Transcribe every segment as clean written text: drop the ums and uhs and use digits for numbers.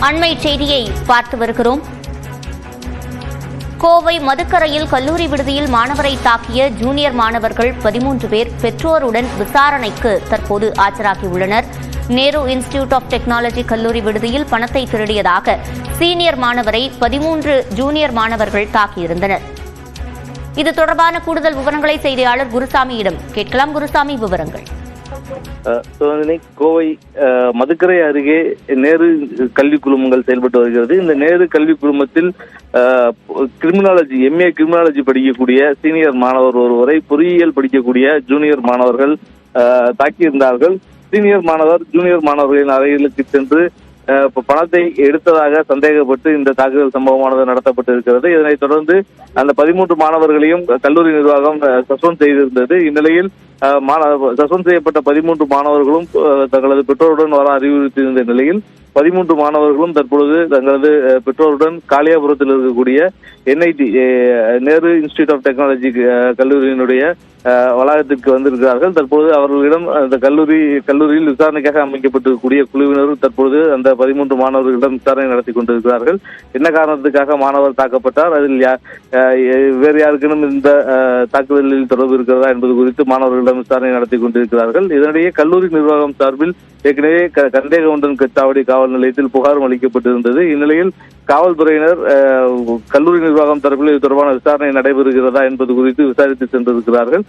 அண்மை செய்தியை பார்த்து வருகிறோம். கோவை மதுக்கரையில் கல்லூரி விடுதியில் மாணவரை தாக்கிய ஜூனியர் மாணவர்கள் 13 பேர் பெற்றோருடன் விசாரணைக்கு தற்போது ஆஜராகியுள்ளனர். நேரு இன்ஸ்டிடியூட் ஆஃப் டெக்னாலஜி கல்லூரி விடுதியில் பணத்தை திருடியதாக சீனியர் மாணவரை 13 ஜூனியர் மாணவர்கள் தாக்கியிருந்தனர். இது தொடர்பான கூடுதல் விவரங்களை செய்தியாளர் குருசாமியிடம் கேட்கலாம். குருசாமி, விவரங்கள். கோவை மதுக்கரை அருகே நேரு கல்வி குழுமங்கள் செயல்பட்டு வருகிறது. இந்த நேரு கல்வி குழுமத்தில் கிரிமினாலஜி MA கிரிமினாலஜி படிக்கக்கூடிய சீனியர் மாணவர் ஒருவரை பொறியியல் படிக்கக்கூடிய ஜூனியர் மாணவர்கள் தாக்கியிருந்தார்கள். சீனியர் மாணவர் ஜூனியர் மாணவர்களின் அறைகளுக்கு சென்று பணத்தை எடுத்ததாக சந்தேகப்பட்டு இந்த தாக்குதல் சம்பவமானது நடத்தப்பட்டிருக்கிறது. இதனைத் தொடர்ந்து அந்த 13 மாணவர்களையும் கல்லூரி நிர்வாகம் சஸ்பெண்ட் செய்திருந்தது. இந்நிலையில் சஸ்பெண்ட் செய்யப்பட்ட 13 மாணவர்களும் தங்களது பெற்றோருடன் வர அறிவுறுத்தியிருந்த நிலையில் 13 மாணவர்களும் தற்பொழுது தங்களது பெற்றோருடன் காளியாபுரத்தில் இருக்கக்கூடிய NIT Nehru institute of technology கல்லூரியினுடைய வளாகத்திற்கு வந்திருக்கிறார்கள். தற்பொழுது அவர்களிடம் அந்த கல்லூரியில் விசாரணைக்காக அமைக்கப்பட்டிருக்கக்கூடிய குழுவினர் தற்பொழுது அந்த 13 மாணவர்களிடம் விசாரணை நடத்தி கொண்டிருக்கிறார்கள். என்ன காரணத்துக்காக மாணவர் தாக்கப்பட்டார், அதில் வேறு யாருக்கெனும் இந்த தாக்குதலில் தொடர்பு இருக்கிறதா என்பது குறித்து மாணவர்களிடம் விசாரணை நடத்தி கொண்டிருக்கிறார்கள். இதனிடையே கல்லூரி நிர்வாகம் சார்பில் ஏற்கனவே கந்தேகவுண்டன் சாவடி காவல் நிலையத்தில் புகாரும் அளிக்கப்பட்டிருந்தது. இந்நிலையில் காவல்துறையினர் கல்லூரி நிர்வாகம் தரப்பில் இது தொடர்பான விசாரணை நடைபெறுகிறதா என்பது குறித்து விசாரித்து சென்றிருக்கிறார்கள்.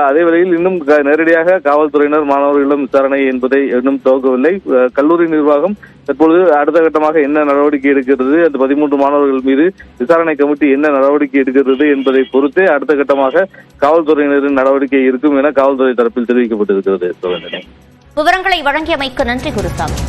அதே வேளையில் இன்னும் நேரடியாக காவல்துறையினர் மாணவர்களிடம் விசாரணை என்பதை இன்னும் துவக்கவில்லை. கல்லூரி நிர்வாகம் தற்பொழுது அடுத்த கட்டமாக என்ன நடவடிக்கை எடுக்கிறது, அந்த 13 மாணவர்கள் மீது விசாரணை கமிட்டி என்ன நடவடிக்கை எடுக்கிறது என்பதை பொறுத்தே அடுத்த கட்டமாக காவல்துறையினரின் நடவடிக்கை இருக்கும் என காவல்துறை தரப்பில் தெரிவிக்கப்பட்டிருக்கிறது. விவரங்களை வழங்கியமைக்கு நன்றி குருசாமி.